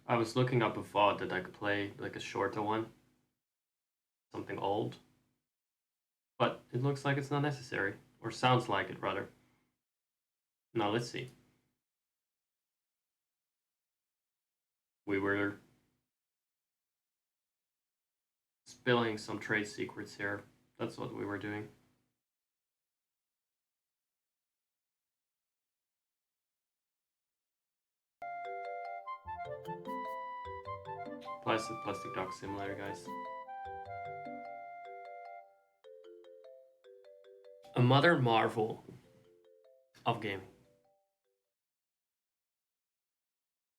I was looking up a VOD that I could play, like a shorter one. Something old. But it looks like it's not necessary. Or sounds like it, rather. Now, let's see. We were spilling some trade secrets here. That's what we were doing. Plastic Dock Simulator, guys. A modern marvel of gaming.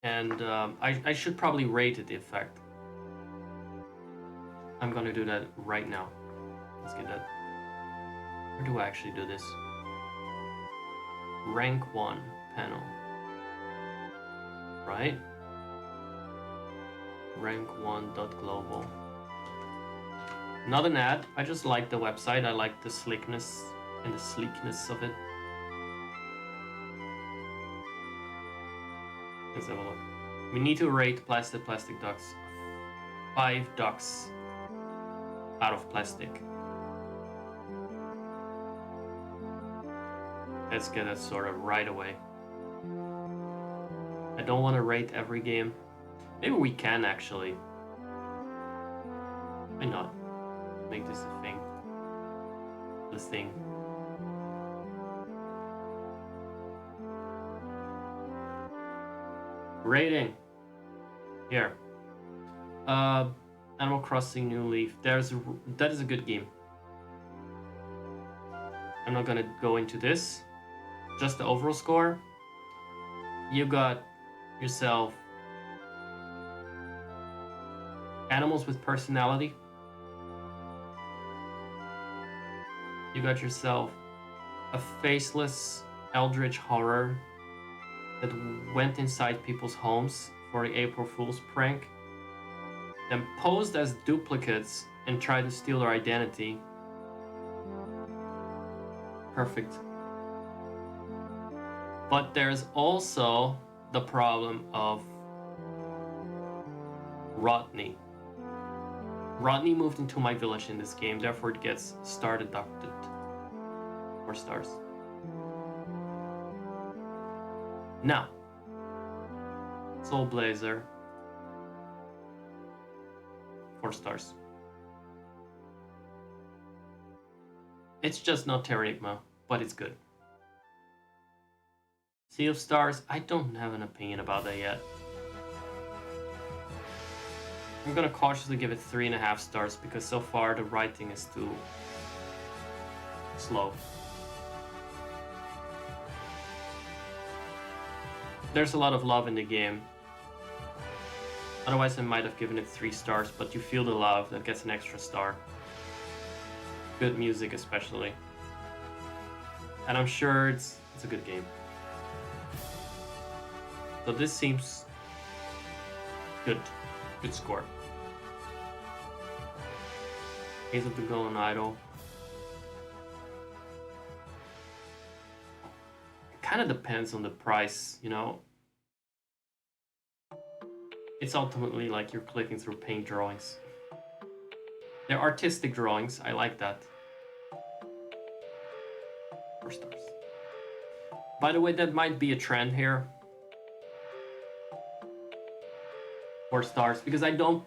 And I should probably rate it, the effect. I'm gonna do that right now. Let's get that. Where do I actually do this? Rank 1 panel. Right? Rank1.global. Not an ad. I just like the website. I like the slickness and the sleekness of it. Let's have a look. We need to rate plastic ducks. 5 ducks out of plastic. Let's get that sorted right away. I don't want to rate every game. Maybe we can actually. Why not? Make this a thing. This thing. Rating. Here. Animal Crossing New Leaf. That is a good game. I'm not gonna go into this. Just the overall score. You got yourself animals with personality. You got yourself a faceless eldritch horror that went inside people's homes for the April Fool's prank, then posed as duplicates and tried to steal their identity. Perfect. But there's also the problem of Rodney. Rodney moved into my village in this game, therefore it gets star deducted. 4 stars. Now, Soul Blazer, 4 stars. It's just not Terranigma, but it's good. Sea of Stars, I don't have an opinion about that yet. I'm gonna cautiously give it 3.5 stars because so far the writing is too slow. There's a lot of love in the game. Otherwise I might have given it 3 stars, but you feel the love, that gets an extra star. Good music especially. And I'm sure it's a good game. So this seems good. Good score. Case of the Golden Idol. It kind of depends on the price, you know. It's ultimately like you're clicking through paint drawings. They're artistic drawings, I like that. 4 stars. By the way, that might be a trend here. 4 stars, because I don't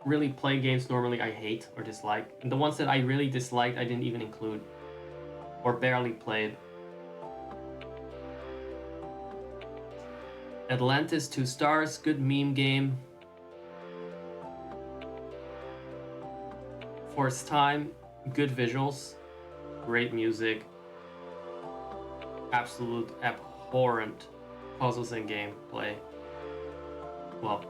really play games normally I hate or dislike. And the ones that I really disliked, I didn't even include. Or barely played. Atlantis, 2 stars, good meme game. For its time, good visuals, great music, absolute abhorrent puzzles and gameplay. Well,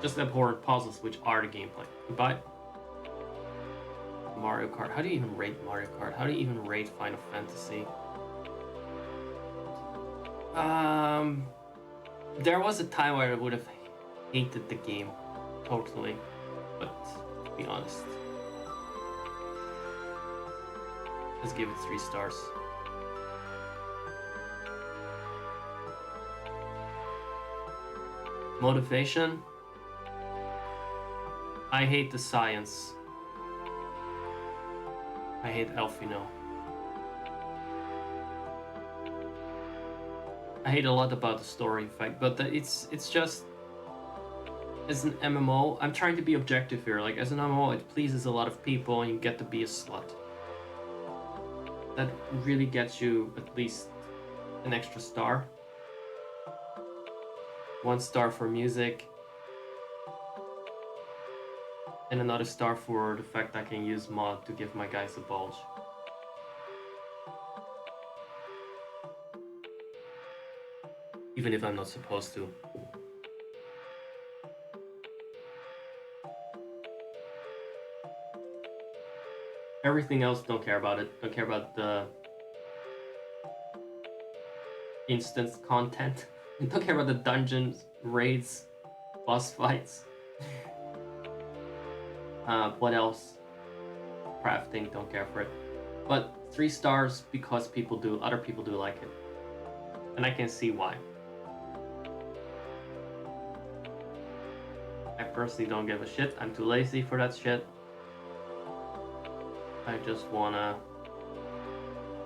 just abhorrent puzzles, which are the gameplay. Goodbye. Mario Kart. How do you even rate Mario Kart? How do you even rate Final Fantasy? There was a time where I would have hated the game totally, but to be honest, let's give it 3 stars. Motivation, I hate the science. I hate Elfino. I hate a lot about the story, in fact, but it's just as an MMO. I'm trying to be objective here. Like as an MMO, it pleases a lot of people, and you get to be a slut. That really gets you at least an extra star. 1 star for music, and another star for the fact I can use mod to give my guys a bulge. Even if I'm not supposed to. Everything else, don't care about it. Don't care about the instance content. Don't care about the dungeons, raids, boss fights. What else? Crafting, don't care for it. But 3 stars because other people do like it. And I can see why. I personally don't give a shit. I'm too lazy for that shit. I just wanna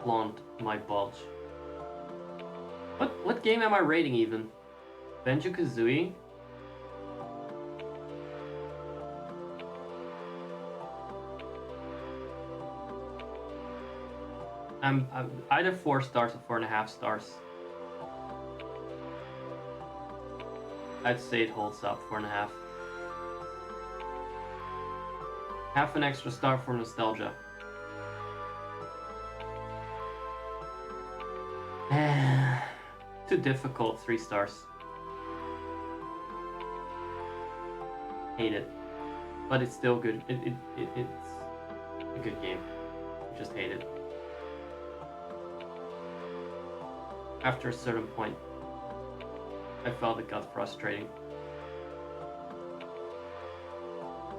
flaunt my bulge. What game am I rating even? Banjo-Kazooie? I'm either 4 stars or 4.5 stars. I'd say it holds up, 4.5. Half an extra star for nostalgia. Too difficult, 3 stars. Hate it. But it's still good. It's a good game. Just hate it. After a certain point, I felt it got frustrating.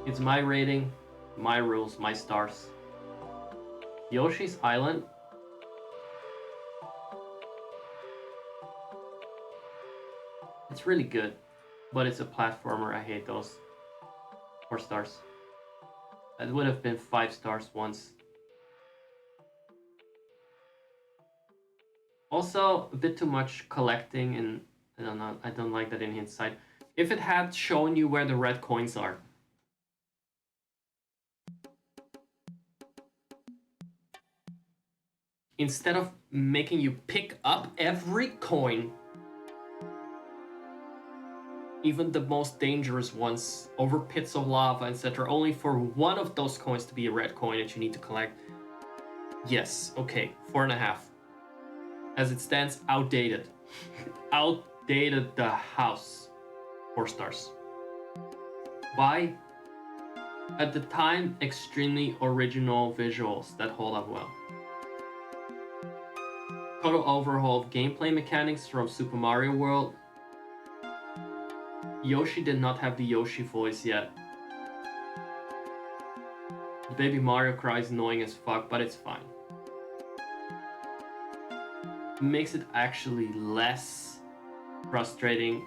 It's my rating, my rules, my stars. Yoshi's Island. It's really good, but it's a platformer. I hate those. 4 stars. It would have been 5 stars once. Also, a bit too much collecting, and I don't know. I don't like that in hindsight. If it had shown you where the red coins are. Instead of making you pick up every coin, even the most dangerous ones, over pits of lava, etc., only for one of those coins to be a red coin that you need to collect. Yes, okay, 4.5. As it stands, outdated. Outdated the house. 4 stars. Why? At the time, extremely original visuals that hold up well. Total overhaul of gameplay mechanics from Super Mario World. Yoshi did not have the Yoshi voice yet. The Baby Mario cry is annoying as fuck, but it's fine. It makes it actually less frustrating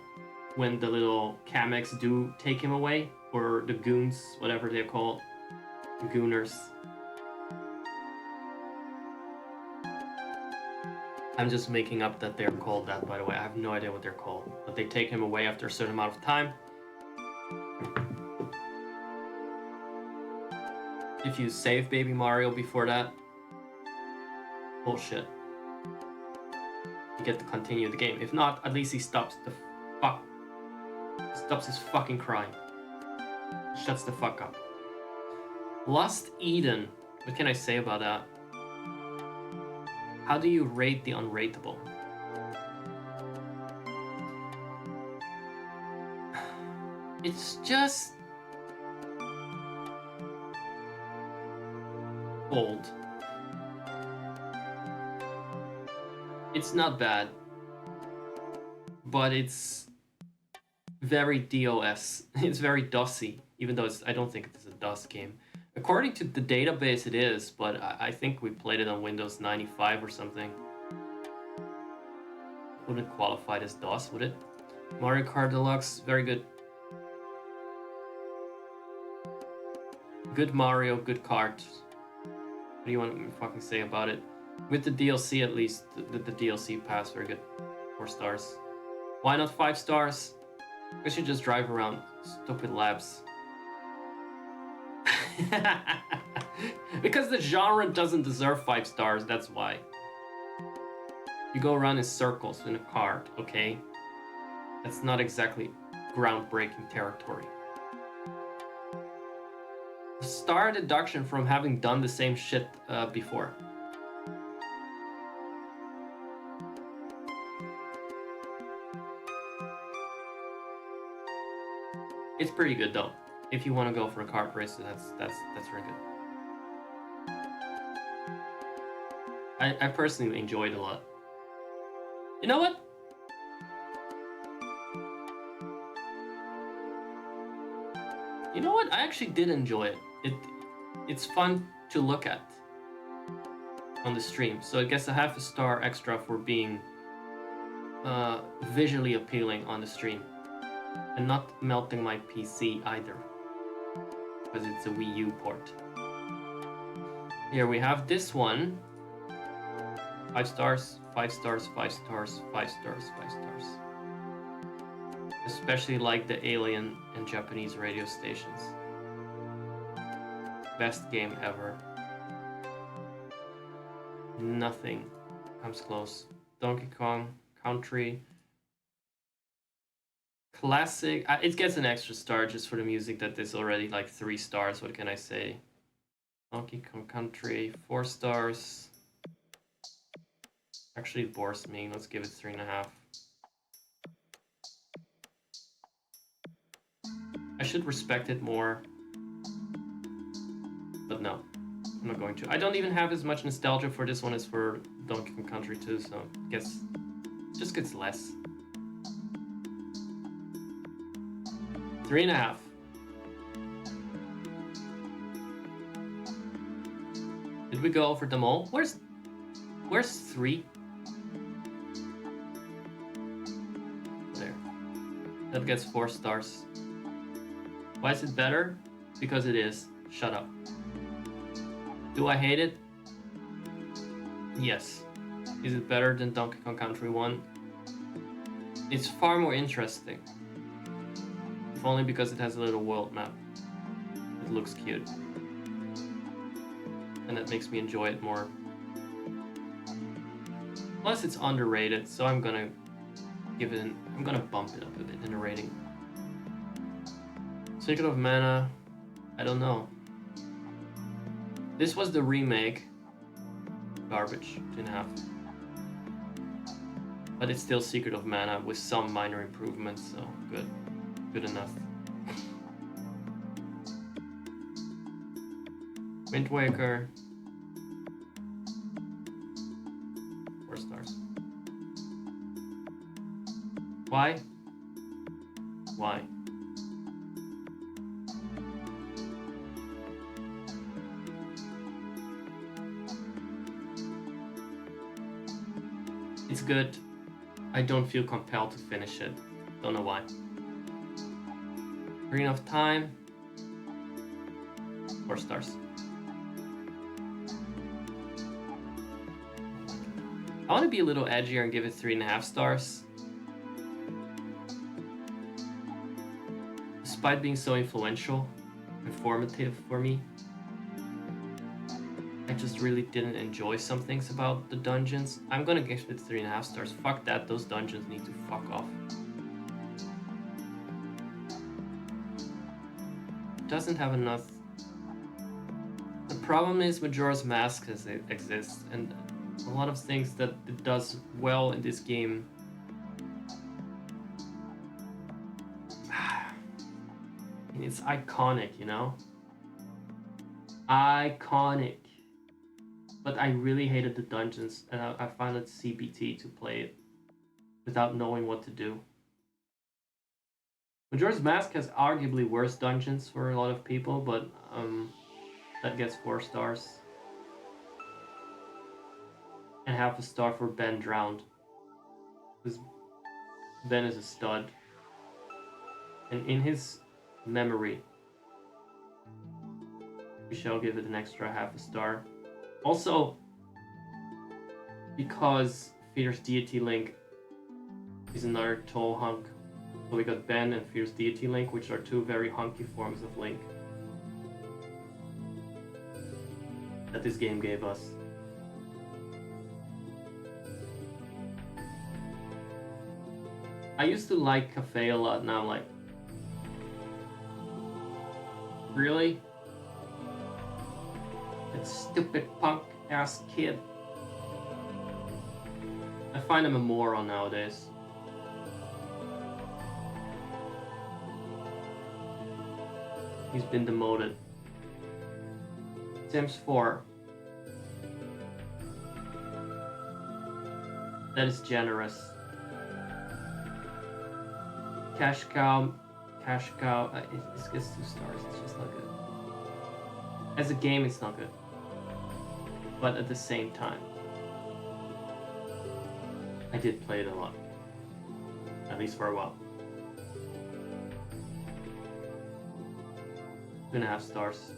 when the little Kamex do take him away, or the goons, whatever they're called, the gooners. I'm just making up that they're called that, by the way. I have no idea what they're called, but they take him away after a certain amount of time. If you save Baby Mario before that, bullshit. You get to continue the game. If not, at least he stops his fucking crying. Shuts the fuck up. Lost Eden. What can I say about that? How do you rate the unrateable? It's just old. It's not bad, but it's very DOS. It's very DOSy, even though I don't think it's a DOS game. According to the database, it is, but I think we played it on Windows 95 or something. Wouldn't qualify as DOS, would it? Mario Kart Deluxe, very good. good Mario, good kart. What do you want me to fucking say about it? With the DLC at least, the DLC pass, very good. 4 stars. Why not 5 stars? Because you just drive around stupid labs. Because the genre doesn't deserve 5 stars, that's why. You go around in circles in a cart, okay? That's not exactly groundbreaking territory. Star deduction from having done the same shit before. It's pretty good though. If you want to go for a kart race, that's very good. I personally enjoyed it a lot. You know what? You know what? I actually did enjoy it. It's fun to look at on the stream. So I guess I have a star extra for being visually appealing on the stream. And not melting my PC either. Because it's a Wii U port. Here we have this one. 5 stars, 5 stars, 5 stars, 5 stars, 5 stars. Especially like the alien and Japanese radio stations. Best game ever. Nothing comes close. Donkey Kong Country. Classic. It gets an extra star just for the music that is already like 3 stars. What can I say? Donkey Kong Country, 4 stars. Actually, it bores me. Let's give it 3.5. I should respect it more. But no, I'm not going to. I don't even have as much nostalgia for this one as for Donkey Kong Country 2, so I guess it just gets less. 3.5. Did we go over them all? Where's 3? There. That gets 4 stars. Why is it better? Because it is. Shut up. Do I hate it? Yes. Is it better than Donkey Kong Country 1? It's far more interesting. If only because it has a little world map. It looks cute. And that makes me enjoy it more. Plus it's underrated, so I'm gonna bump it up a bit in the rating. Secret of Mana, I don't know. This was the remake. Garbage, 2.5. But it's still Secret of Mana with some minor improvements, so good. Good enough. Wind Waker. 4 stars. Why? Why? It's good. I don't feel compelled to finish it. Don't know why. Green of Time. 4 stars. I want to be a little edgier and give it 3.5 stars. Despite being so influential and formative for me, I just really didn't enjoy some things about the dungeons. I'm gonna give it 3.5 stars. Fuck that, those dungeons need to fuck off. Doesn't have enough. The problem is Majora's Mask exists, and a lot of things that it does well in this game it's iconic, you know? Iconic. But I really hated the dungeons, and I found it CBT to play it without knowing what to do. Majora's Mask has arguably worse dungeons for a lot of people, but that gets 4 stars. And 0.5 star for Ben Drowned. Because Ben is a stud. And in his memory, We shall give it an extra half a star. Also, because Feeder's Deity Link is another tall hunk, so we got Ben and Feeder's Deity Link, which are two very hunky forms of Link that this game gave us. I used to like Cafe a lot, now I'm like, really? That stupid punk ass kid. I find him a moron nowadays. He's been demoted. Sims 4. That is generous. Cash Cow. It gets 2 stars. It's just not good. As a game, it's not good. But at the same time, I did play it a lot. At least for a while. 2.5 stars.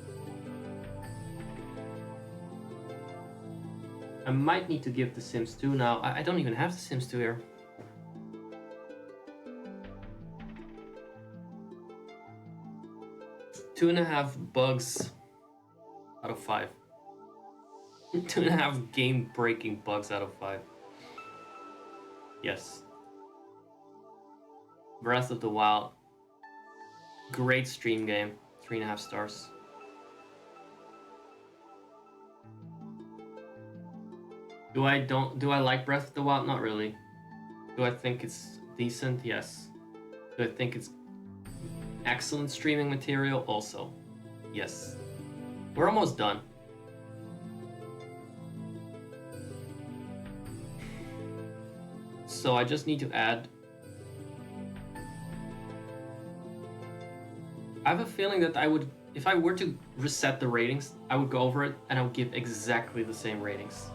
I might need to give The Sims 2 now. I don't even have The Sims 2 here. Two and a half bugs out of 5. 2.5 game-breaking bugs out of 5. Yes. Breath of the Wild. Great stream game. 3.5 stars. Do I like Breath of the Wild? Not really. Do I think it's decent? Yes. Do I think it's excellent streaming material? Also. Yes. We're almost done. So I just need to add. I have a feeling that I would, if I were to reset the ratings, I would go over it and I would give exactly the same ratings.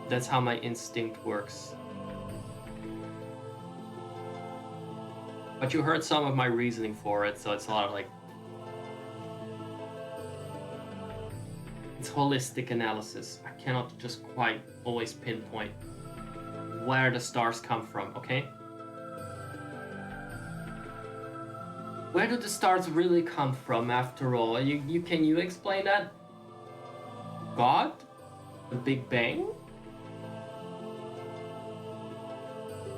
That's how my instinct works. But you heard some of my reasoning for it, so it's a lot of like... It's holistic analysis. I cannot just quite always pinpoint where the stars come from, okay? Where do the stars really come from, after all? Can you explain that? God? The Big Bang?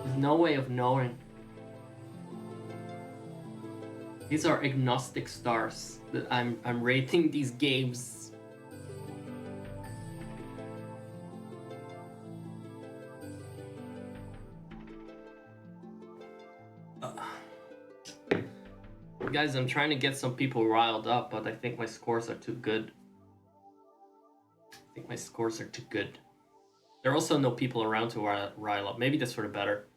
There's no way of knowing. These are agnostic stars that I'm rating these games. Guys, I'm trying to get some people riled up, but I think my scores are too good. There are also no people around to rile up. Maybe that's for the better.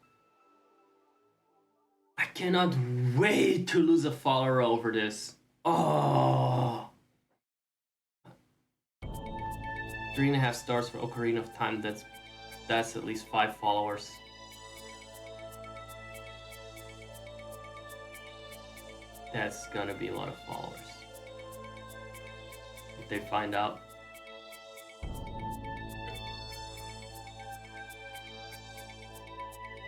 I cannot wait to lose a follower over this. Oh. 3.5 stars for Ocarina of Time. That's at least 5 followers. That's gonna be a lot of followers. If they find out.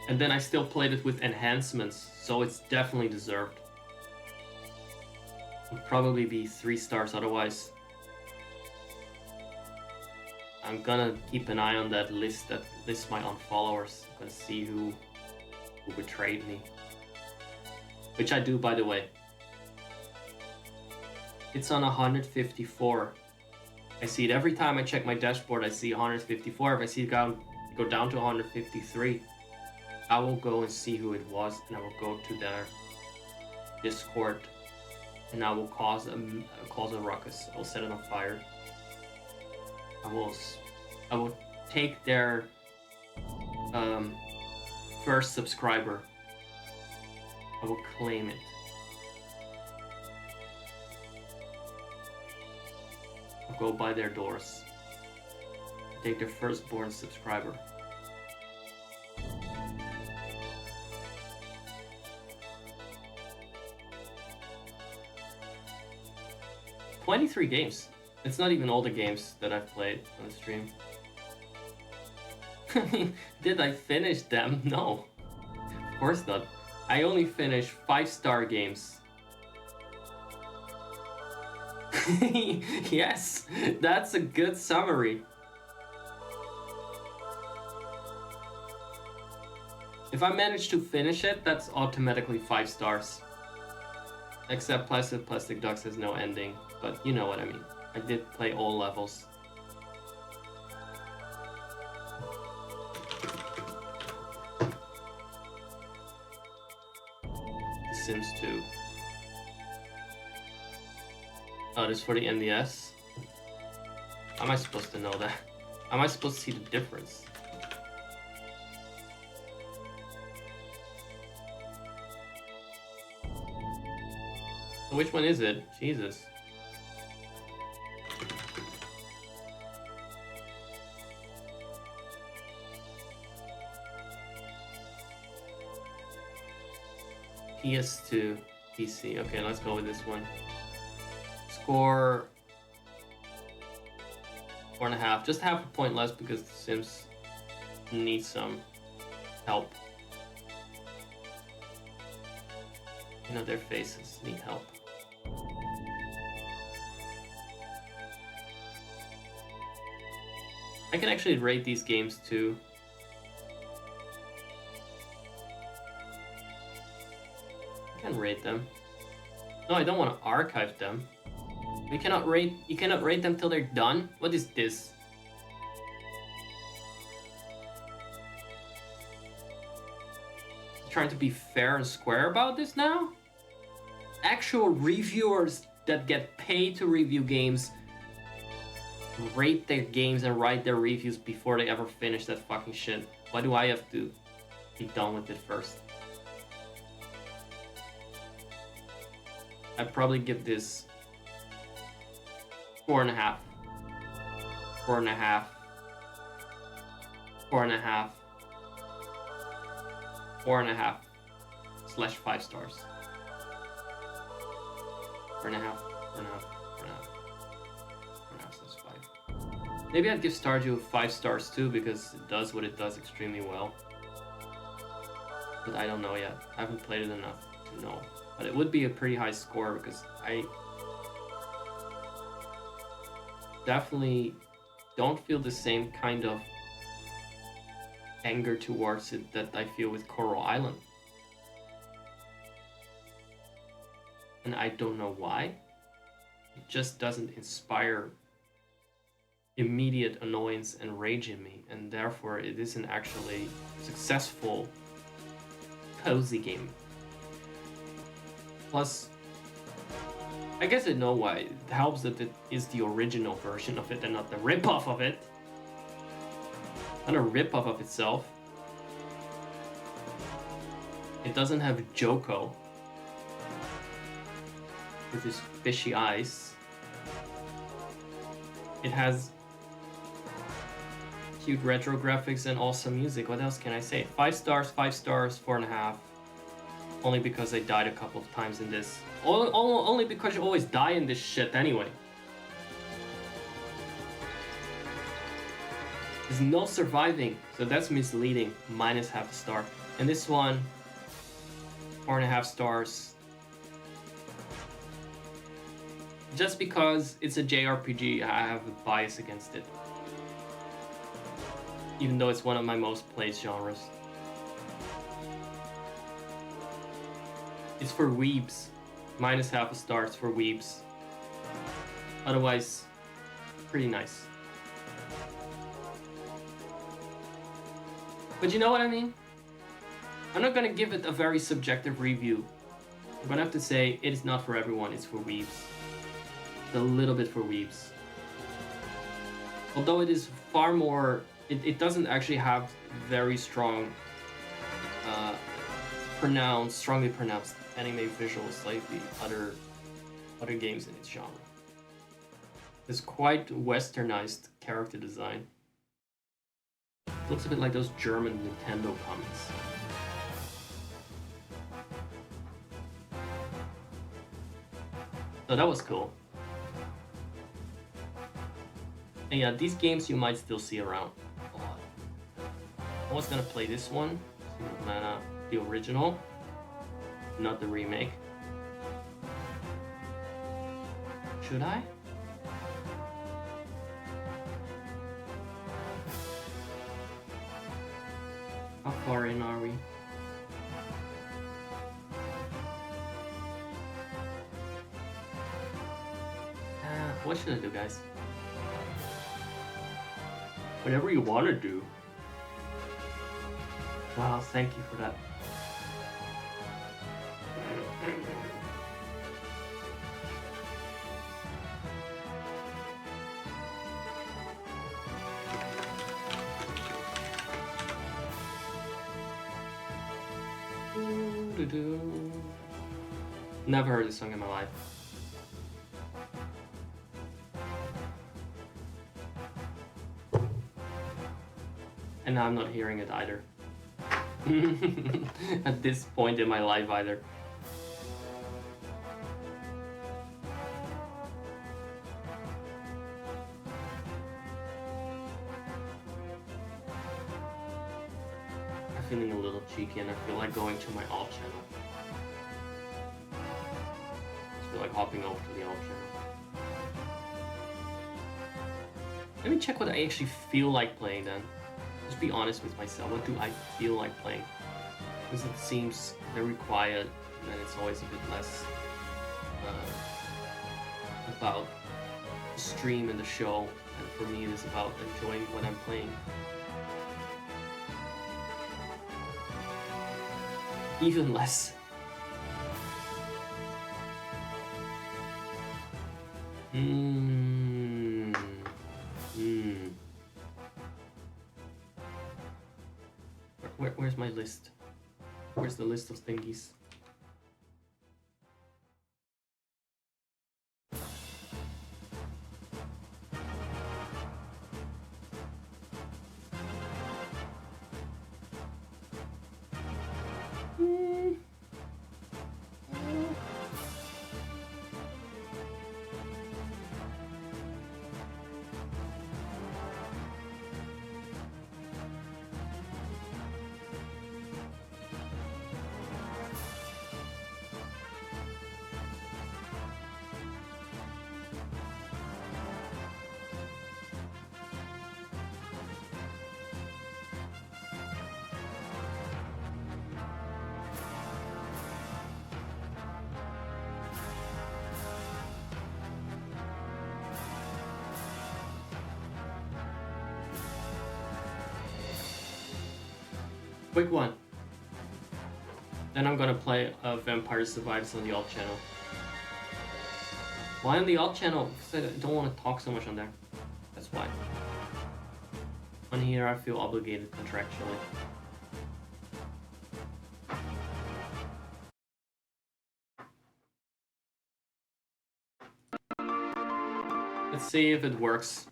And then I still played it with enhancements, so it's definitely deserved. Would probably be 3 stars otherwise. I'm gonna keep an eye on that list that lists my unfollowers. I'm gonna see who betrayed me. Which I do, by the way. It's on 154. I see it every time I check my dashboard. I see 154. If I see it go down to 153, I will go and see who it was, and I will go to their Discord, and I will cause a ruckus. I will set it on fire. I will take their first subscriber. I will claim it. I'll go by their doors. Take their firstborn subscriber. 23 games. It's not even all the games that I've played on the stream. I mean, did I finish them? No. Of course not. I only finished 5-star games. Yes, that's a good summary. If I manage to finish it, that's automatically 5 stars. Except Plastic Ducks has no ending, but you know what I mean. I did play all levels. The Sims 2. Oh, this is for the NDS? How am I supposed to know that? How am I supposed to see the difference? Which one is it? Jesus. PS2, PC. Okay, let's go with this one. Score 4.5. Just half a point less because the Sims need some help. You know, their faces need help. I can actually rate these games too. I can rate them. No, I don't want to archive them. You cannot rate them till they're done? What is this? Trying to be fair and square about this now? Actual reviewers that get paid to review games rate their games and write their reviews before they ever finish that fucking shit. Why do I have to be done with it first? I'd probably give this 4.5. 4.5. 4.5. 4.5 / 5 stars. 4.5. 4.5. 4.5. 4.5 / 5. Maybe I'd give Stardew 5 stars too because it does what it does extremely well. But I don't know yet. I haven't played it enough to know. But it would be a pretty high score because I definitely don't feel the same kind of anger towards it that I feel with Coral Island. And I don't know why. It just doesn't inspire immediate annoyance and rage in me, and therefore it isn't actually a successful, cozy game. Plus, I guess I know why. It helps that it is the original version of it and not the rip-off of it. Not a rip-off of itself. It doesn't have Joko with his fishy eyes. It has cute retro graphics and awesome music. What else can I say? 5 stars, 5 stars, 4.5. Only because I died a couple of times in this. Only because you always die in this shit anyway. There's no surviving, so that's misleading. -0.5 star. And this one, 4.5 stars. Just because it's a JRPG, I have a bias against it. Even though it's one of my most played genres. It's for weebs. -0.5 stars for weebs. Otherwise, pretty nice. But you know what I mean? I'm not gonna give it a very subjective review. I'm gonna have to say it is not for everyone, it's for weebs. It's a little bit for weebs. Although it is far more, it doesn't actually have very strong, strongly pronounced anime visuals like the other games in its genre. It's quite westernized character design. It looks a bit like those German Nintendo comics. So that was cool. And yeah, these games you might still see around a lot. I was gonna play this one, Secret of Mana, the original, not the remake. Should I? How far in are we? What should I do, guys? Whatever you want to do. Wow, thank you for that. Never heard this song in my life. And now I'm not hearing it either. At this point in my life either. I'm feeling a little cheeky and I feel like going to my alt channel. I feel like hopping over to the alt channel. Let me check what I actually feel like playing then. Just be honest with myself. What do I feel like playing? Because it seems very quiet, and then it's always a bit less about the stream and the show. And for me, it is about enjoying what I'm playing. Even less. Where's my list? Where's the list of thingies? Quick one. Then I'm gonna play Vampire Survivors on the alt channel. Why on the alt channel? Because I don't want to talk so much on there. That's why. On here I feel obligated contractually. Let's see if it works.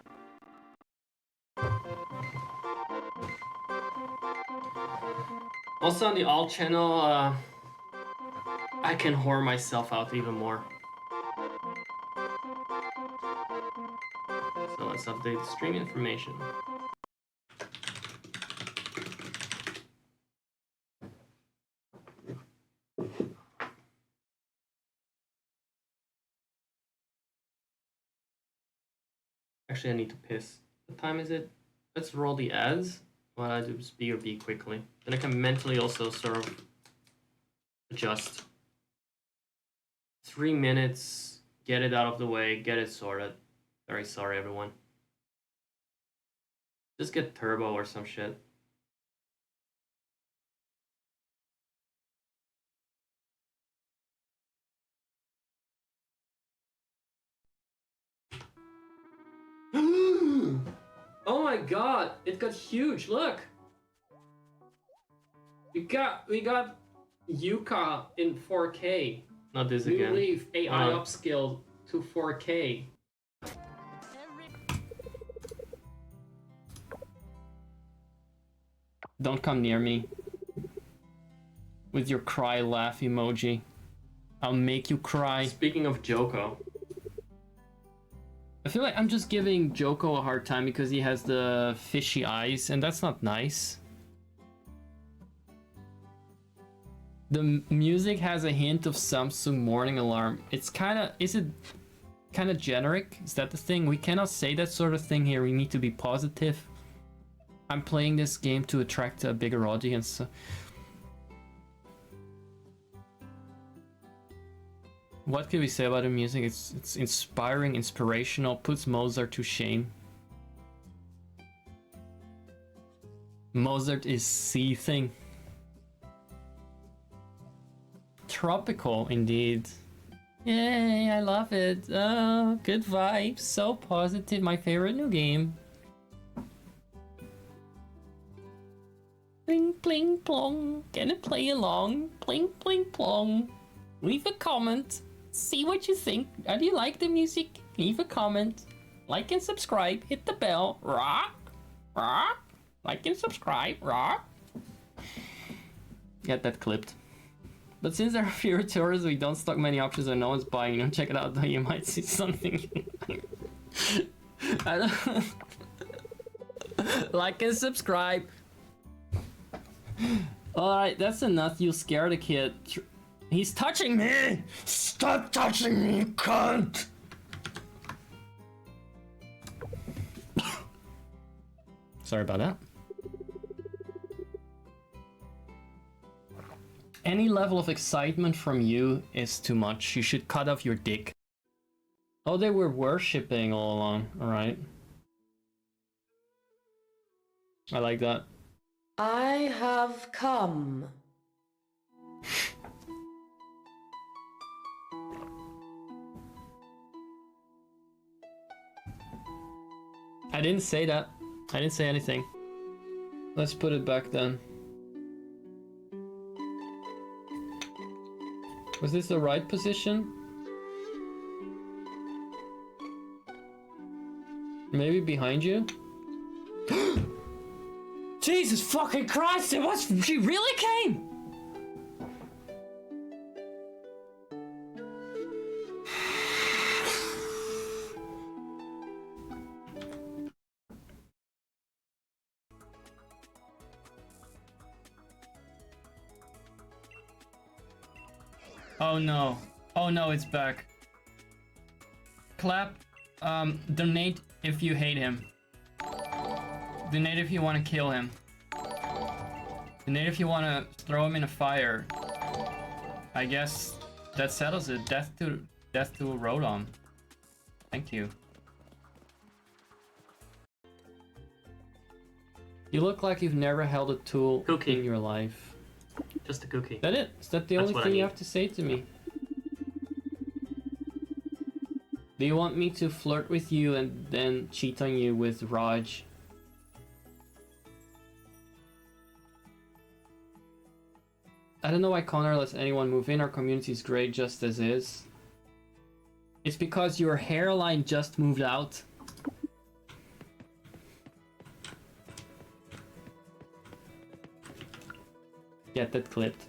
Also on the alt channel, I can whore myself out even more. So let's update the stream information. Actually, I need to piss. What time is it? Let's roll the ads while I do BRB quickly. Then I can mentally also sort of adjust. 3 minutes, get it out of the way, get it sorted. Very sorry, everyone. Just get turbo or some shit. Oh my god, it got huge, look! We got Yuka in 4K. Not this again. New Leaf AI upscaled to 4K. Don't come near me with your cry laugh emoji. I'll make you cry. Speaking of Joko. I feel like I'm just giving Joko a hard time because he has the fishy eyes, and that's not nice. The music has a hint of Samsung morning alarm. It's kind of... Is it kind of generic? Is that the thing? We cannot say that sort of thing here. We need to be positive. I'm playing this game to attract a bigger audience. What can we say about the music? It's inspiring, inspirational, puts Mozart to shame. Mozart is seething. Tropical, indeed. Yay, I love it. Oh, good vibes. So positive. My favorite new game. Pling, pling, plong. Gonna play along. Pling, pling, plong. Leave a comment. See what you think. How do you like the music? Leave a comment. Like and subscribe. Hit the bell. Rock. Rock. Like and subscribe. Rock. Get that clipped. But since there are fewer tourists, we don't stock many options and no one's buying them. Check it out though, you might see something. I don't... Like and subscribe. Alright, that's enough. You scared a kid. He's touching me! Stop touching me, you cunt! Sorry about that. Any level of excitement from you is too much. You should cut off your dick. Oh, they were worshipping all along. Alright. I like that. I have come. I didn't say that. I didn't say anything. Let's put it back then. Was this the right position? Maybe behind you? Jesus fucking Christ! It was... She really came! Oh no. Oh no, it's back. Clap. Donate if you hate him. Donate if you want to kill him. Donate if you want to throw him in a fire. I guess that settles it. Death to Rodon. Thank you. You look like you've never held a tool in your life. Just a cookie. Is that it? Is that the only thing you have to say to me? Do you want me to flirt with you and then cheat on you with Raj? I don't know why Connor lets anyone move in. Our community is great just as is. It's because your hairline just moved out. Get that clipped.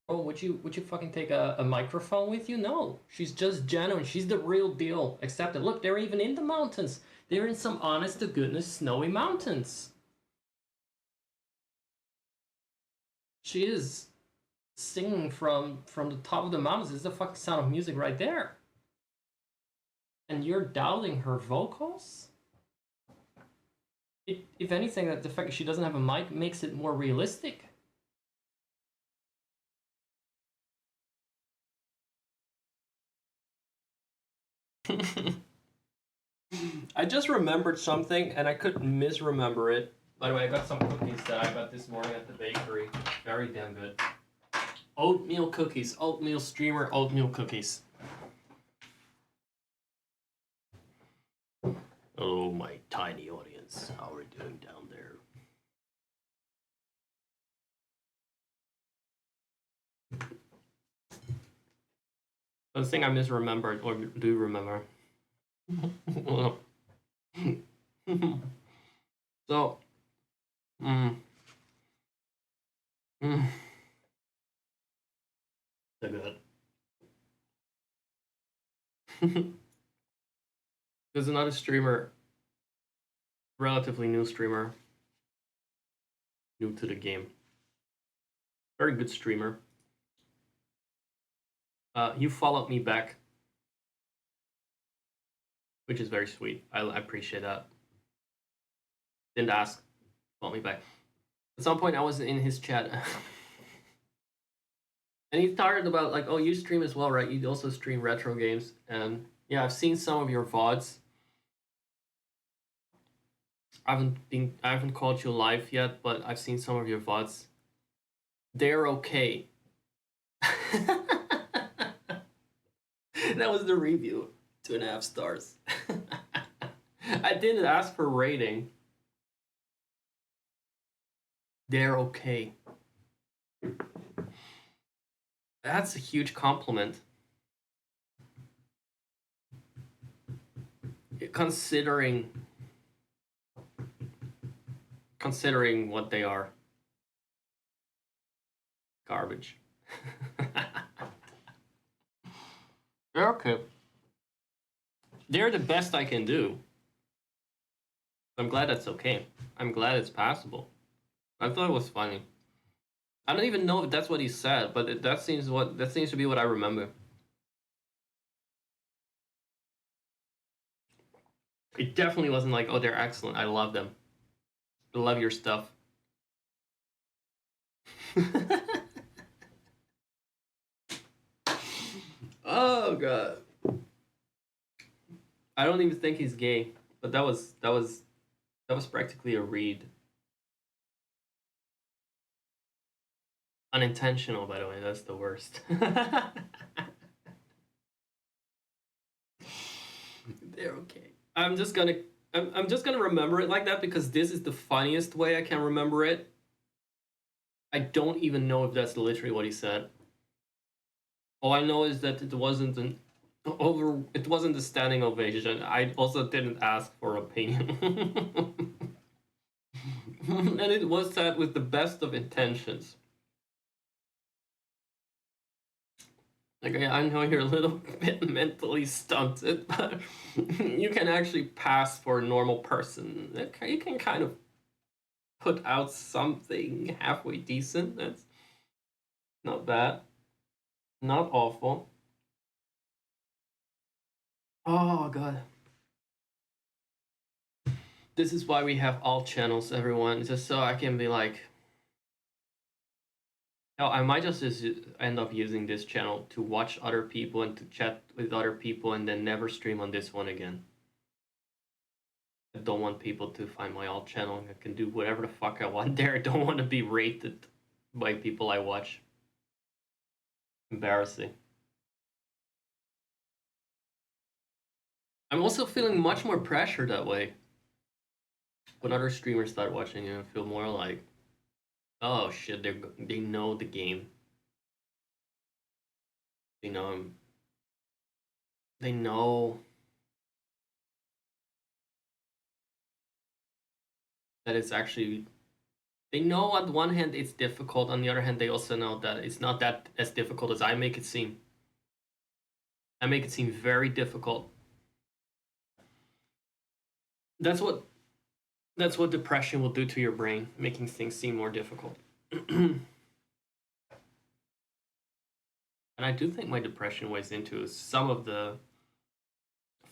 Oh, would you fucking take a microphone with you? No, she's just genuine. She's the real deal. Except that, look, they're even in the mountains. They're in some honest to goodness snowy mountains. She is singing from the top of the mountains. It's the fucking sound of music right there. And you're doubting her vocals? If anything, that the fact that she doesn't have a mic makes it more realistic. I just remembered something and I couldn't misremember it. By the way, I got some cookies that I got this morning at the bakery. Very damn good. Oatmeal cookies. Oatmeal streamer oatmeal cookies. Oh, my tiny audience. How are we doing down there? The thing I misremembered, or do remember. So, so good. There's another streamer, relatively new streamer, new to the game. Very good streamer. You followed me back, which is very sweet. I appreciate that. Didn't ask, followed me back. At some point, I was in his chat, and he talked about like, oh, you stream as well, right? You also stream retro games, and yeah, I've seen some of your VODs. I haven't called you live yet, but I've seen some of your VODs. They're okay. That was the review. 2.5 stars. I didn't ask for rating. They're okay. That's a huge compliment. Considering what they are. Garbage. They're okay. They're the best I can do. I'm glad that's okay. I'm glad it's passable. I thought it was funny. I don't even know if that's what he said, but that seems to be what I remember. It definitely wasn't like, oh, they're excellent. I love them. I love your stuff. Oh god. I don't even think he's gay, but that was practically a read. Unintentional, by the way. That's the worst. They're okay. I'm just gonna remember it like that because this is the funniest way I can remember it. I don't even know if that's literally what he said. All I know is that it wasn't a standing ovation. I also didn't ask for opinion. And it was said with the best of intentions. Like, I know you're a little bit mentally stunted, but you can actually pass for a normal person. You can kind of put out something halfway decent. That's not bad. Not awful. Oh, God. This is why we have all channels, everyone. Just so I can be like... Hell, I might just end up using this channel to watch other people and to chat with other people and then never stream on this one again. I don't want people to find my alt channel. I can do whatever the fuck I want there. I don't want to be rated by people I watch. Embarrassing. I'm also feeling much more pressure that way. When other streamers start watching it, I feel more like, oh shit, they know the game. They know him. They know that it's actually... They know on one hand it's difficult, on the other hand they also know that it's not that as difficult as I make it seem. I make it seem very difficult. That's what depression will do to your brain, making things seem more difficult. And I do think my depression weighs into some of the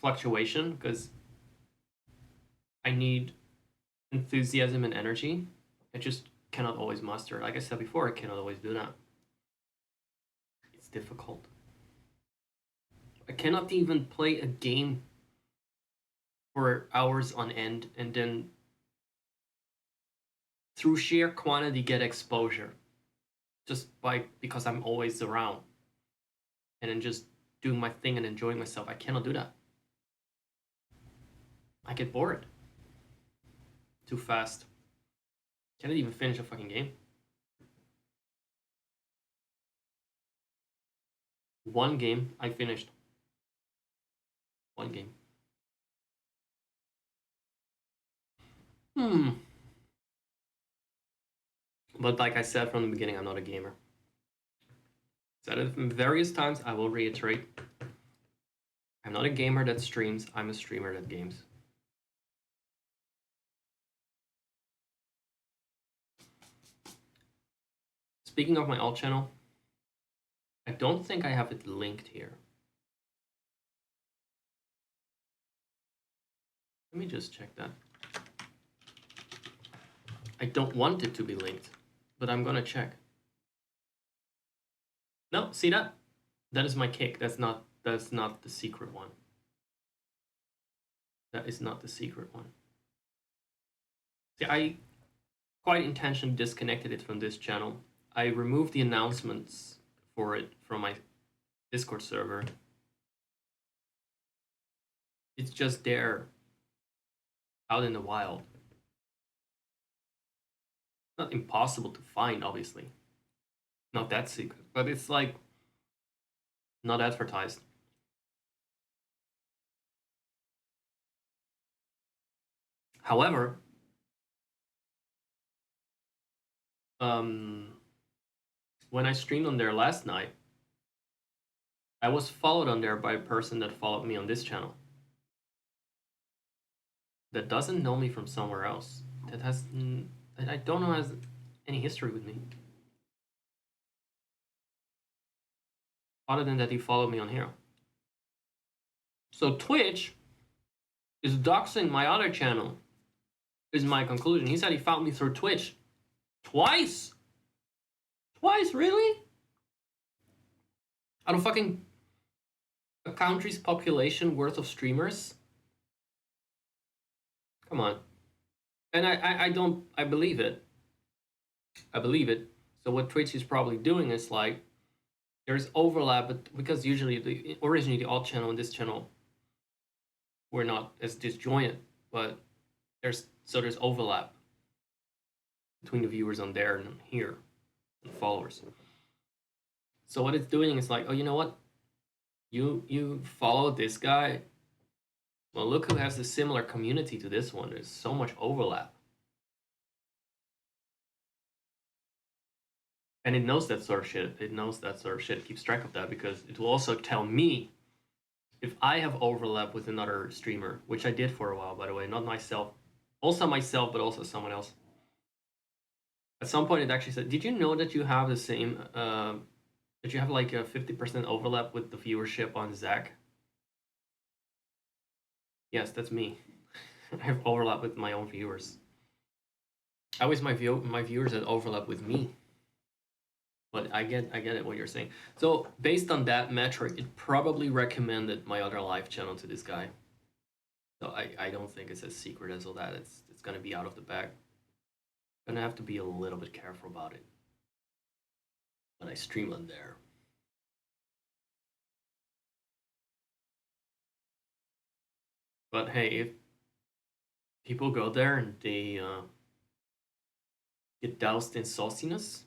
fluctuation because I need enthusiasm and energy. I just cannot always muster. Like I said before, I cannot always do that. It's difficult. I cannot even play a game for hours on end and then through sheer quantity get exposure just because I'm always around and then just doing my thing and enjoying myself. I cannot do that. I get bored too fast. Can't even finish a fucking game. One game I finished. One game. But like I said from the beginning, I'm not a gamer. Said it various times, I will reiterate. I'm not a gamer that streams, I'm a streamer that games. Speaking of my alt channel, I don't think I have it linked here. Let me just check that. I don't want it to be linked, but I'm gonna check. No, see that? That is my kick. That's not the secret one. That is not the secret one. See, I quite intentionally disconnected it from this channel. I removed the announcements for it from my Discord server. It's just there, out in the wild. Not impossible to find, obviously. Not that secret, but it's like not advertised. However, when I streamed on there last night, I was followed on there by a person that followed me on this channel. That doesn't know me from somewhere else. That I don't know has any history with me. Other than that, he followed me on here. So Twitch is doxing my other channel, is my conclusion. He said he found me through Twitch. Twice? Twice, really? Out of fucking a country's population worth of streamers? Come on. And I believe it. I believe it. So what Twitch is probably doing is like, there's overlap, but because usually originally the alt channel and this channel were not as disjointed, but there's overlap between the viewers on there and here, and followers. So what it's doing is like, oh, you know what? You follow this guy. Well, look who has a similar community to this one. There's so much overlap. And it knows that sort of shit. It knows that sort of shit. It keeps track of that because it will also tell me if I have overlap with another streamer, which I did for a while, by the way, not myself. Also myself, but also someone else. At some point, it actually said, did you know that you have the same, that you have like a 50% overlap with the viewership on Zach? Yes, that's me. I have overlap with my own viewers. I wish my viewers had overlap with me. But I get it what you're saying. So based on that metric, it probably recommended my other live channel to this guy. So I don't think it's as secret as all that. It's gonna be out of the bag. Gonna have to be a little bit careful about it. But I stream on there. But hey, if people go there and they get doused in sauciness,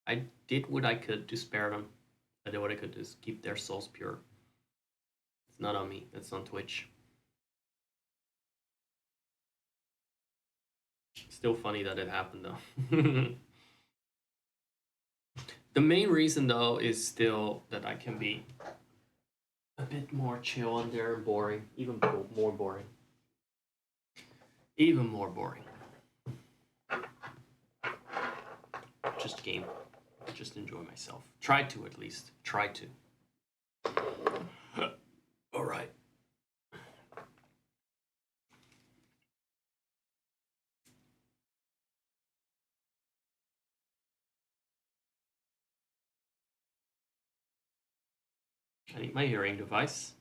I did what I could to spare them. I did what I could to keep their souls pure. It's not on me. It's on Twitch. Still funny that it happened though. The main reason though is still that I can be a bit more chill on there and boring. Even more boring. Even more boring. Just game. Just enjoy myself. Try to at least. Try to. All right. I need my hearing device.